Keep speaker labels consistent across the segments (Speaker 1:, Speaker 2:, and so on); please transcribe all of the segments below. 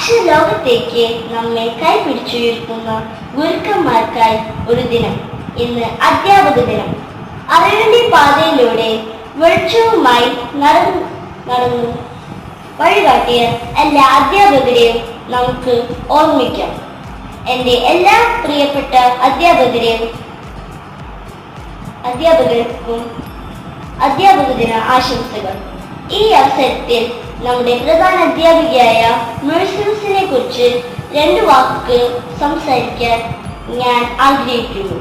Speaker 1: അക്ഷരലോകത്തേക്ക് നമ്മെ കൈപിടിച്ചുയർത്തുന്ന ഗുരുക്കന്മാർക്കായി ഒരു ദിനം. ഇന്ന് അധ്യാപക ദിനം. അറിവിന്റെ പാതയിലൂടെ വെളിച്ചവുമായി നടന്നു വഴികാട്ടിയ എല്ലാ അധ്യാപകരെയും നമുക്ക് ഓർമ്മിക്കാം. എൻ്റെ എല്ലാ പ്രിയപ്പെട്ട അധ്യാപകർക്കും അധ്യാപക ദിന ആശംസകൾ. ഈ അവസരത്തിൽ നമ്മുടെ പ്രധാന അധ്യാപികയായ മേഴ്സിനെ കുറിച്ച് 2 വാക്കുകൾ സംസാരിക്കാൻ ഞാൻ ആഗ്രഹിക്കുന്നു.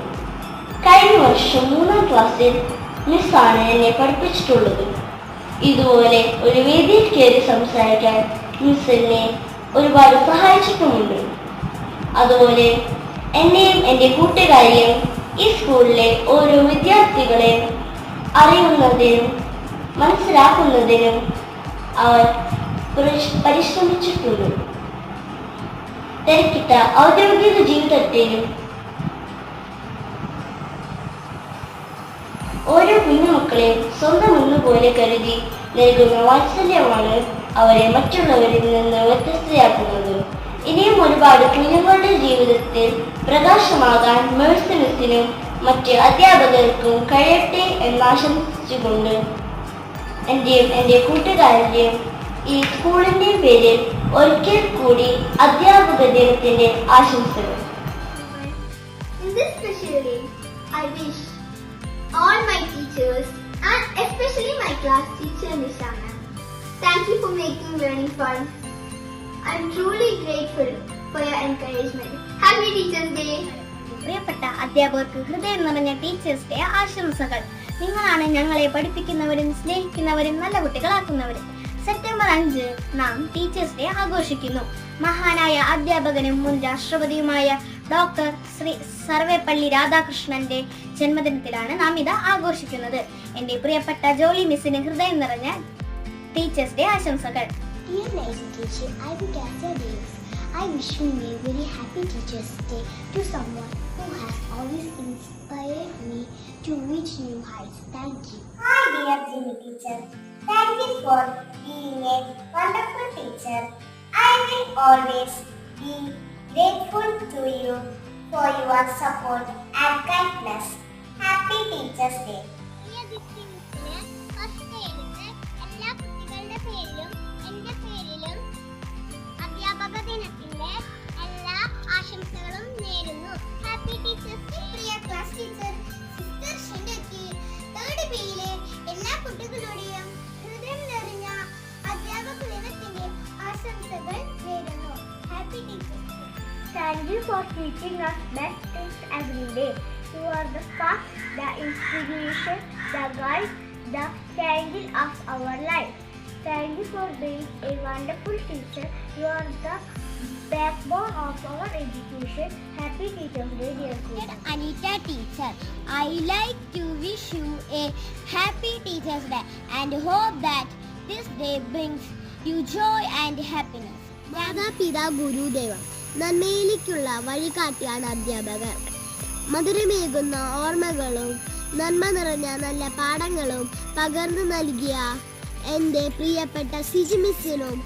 Speaker 1: കഴിഞ്ഞ വർഷം 3ാം ക്ലാസ്സിൽ മിസ്സാണ് എന്നെ പഠിപ്പിച്ചിട്ടുള്ളത്. ഇതുപോലെ ഒരു വേദിയിൽ കയറി സംസാരിക്കാൻ മിസ് എന്നെ ഒരുപാട് സഹായിച്ചിട്ടുമുണ്ട്. അതുപോലെ എന്നെയും എൻ്റെ കൂട്ടുകാരെയും ഈ സ്കൂളിലെ ഓരോ വിദ്യാർത്ഥികളെയും അറിയുന്നതിനും മനസ്സിലാക്കുന്നതിനും അവർ പരിശ്രമിച്ചിട്ടുണ്ട്. തിരക്കിട്ട ഔദ്യോഗിക ജീവിതത്തിലും ഓരോ കുഞ്ഞുമക്കളെയും സ്വന്തം ഒന്നുപോലെ കരുതി നൽകുന്ന വാത്സല്യമാണ് അവരെ മറ്റുള്ളവരിൽ നിന്ന് വ്യത്യസ്തയാക്കുന്നത്. ഇനിയും ഒരുപാട് കുഞ്ഞുങ്ങളുടെ ജീവിതത്തിൽ പ്രകാശമാകാൻ മേഴ്സി മിസ്സിനും മറ്റ് അധ്യാപകർക്കും കഴിയട്ടെ എന്നാശംസിച്ചുകൊണ്ട് എൻ്റെയും എൻ്റെ കൂട്ടുകാരുടെയും ഈ സ്കൂളിൻ്റെയും പേരിൽ ഒരിക്കൽ കൂടി അധ്യാപക ദിനത്തിൻ്റെ ആശംസകൾ.
Speaker 2: All my teachers and especially my class teacher Nishana. Thank you for making learning fun. I'm truly grateful for your encouragement. Happy Teachers Day.
Speaker 3: പ്രിയപ്പെട്ട അധ്യാപകർക്ക് ഹൃദയം നിറഞ്ഞ ടീച്ചേഴ്സ് ഡേ ആശംസകൾ. നിങ്ങളാണ് ഞങ്ങളെ പഠിപ്പിക്കുന്നവരും സ്നേഹിക്കുന്നവരും നല്ല കുട്ടികളാക്കുന്നവരും. സെപ്റ്റംബർ 5 നാം ടീച്ചേഴ്സ് ഡേ ആഘോഷിക്കുന്നു. മഹാനായ അധ്യാപകനും മുൻ രാഷ്ട്രപതിയുമായ ഡോക്ടർ ശ്രീ സർവേപ്പള്ളി രാധാകൃഷ്ണന്റെ ജന്മദിനത്തിലാണ് നാം ഇത് ആഘോഷിക്കുന്നത്. എൻ്റെ പ്രിയപ്പെട്ട ജോളി മിസ്സിന് ഹൃദയം നിറഞ്ഞ ടീച്ചേഴ്സ് ഡേ ആശംസകൾ.
Speaker 4: Dear nice teacher, I began days. I wish you a very happy Teachers Day to someone who has always inspired me to reach new heights. Thank you.
Speaker 5: Hi dear Jimmy teacher. Thank you for being a wonderful teacher. I will always be grateful to you for your support and kindness. Happy Teachers Day.
Speaker 2: എല്ലാ കുട്ടികളുടെ പേരിലും എൻ്റെ പേരിലും അധ്യാപക ദിനത്തിന്റെ എല്ലാ ആശംസകളും നേരുന്നു. Happy teachers day. പ്രിയ ക്ലാസ് ടീച്ചർ സിസ്റ്റർ ഷിൻഡയ്ക്ക് 3rd ബിയിലെ എല്ലാ കുട്ടികളുടെയും ഹൃദയം നിറഞ്ഞ അധ്യാപക ദിനത്തിന്റെ ആശംസകൾ നേരുന്നു. Happy teachers day.
Speaker 3: Thank you for teaching us best things every day. You are the spark, the inspiration, the guide, the candle of our life. Thank you for being a wonderful teacher. You are the backbone of our education. Happy Teachers Day, dear
Speaker 2: Dear Anita teacher, I like to wish you a happy Teachers Day and hope that this day brings you joy and happiness.
Speaker 4: മാതാപിതാ ഗുരുദേവം നന്മയിലേക്കുള്ള വഴികാട്ടിയാണ് അധ്യാപകർ. മധുരമേകുന്ന ഓർമ്മകളും നന്മ നിറഞ്ഞ നല്ല പാഠങ്ങളും പകർന്നു നൽകിയ എൻ്റെ പ്രിയപ്പെട്ട സിജി മിസ്സിനും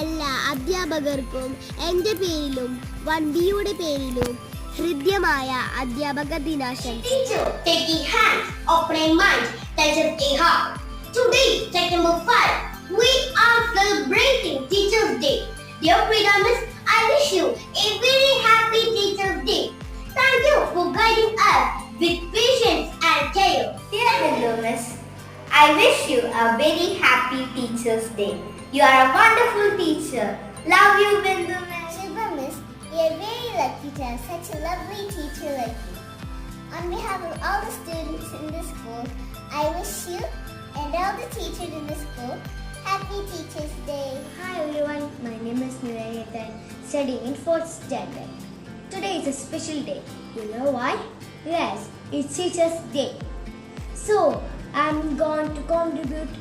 Speaker 4: എല്ലാ അധ്യാപകർക്കും എൻ്റെ പേരിലും 1Bയുടെ പേരിലും ഹൃദ്യമായ അധ്യാപക ദിനാശംസ.
Speaker 5: Teacher, take a hand, open a mind, touch up a heart. Today, September 5, we are celebrating Teachers Day. Dear Frida Miss, I wish you a very happy Teachers Day. Thank you for guiding us with patience and care.
Speaker 1: Dear Bindu Miss, I wish you a very happy Teachers Day. You are a wonderful teacher. Love you, Bindu Miss.
Speaker 2: Shilpa Miss, we are very lucky to have such a lovely teacher like you. On behalf of all the students in the school, I wish you and all the teachers in the school happy Teachers Day.
Speaker 3: Hi everyone, my name is Nilayathan, studying in 4th standard. Today is a special day. You know why? Yes, it's Teachers Day. So, I'm going to contribute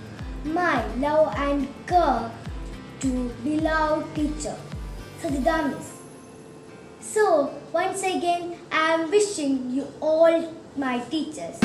Speaker 3: my love and care to beloved teacher, Sajida Miss. So, once again, I'm wishing you all my teachers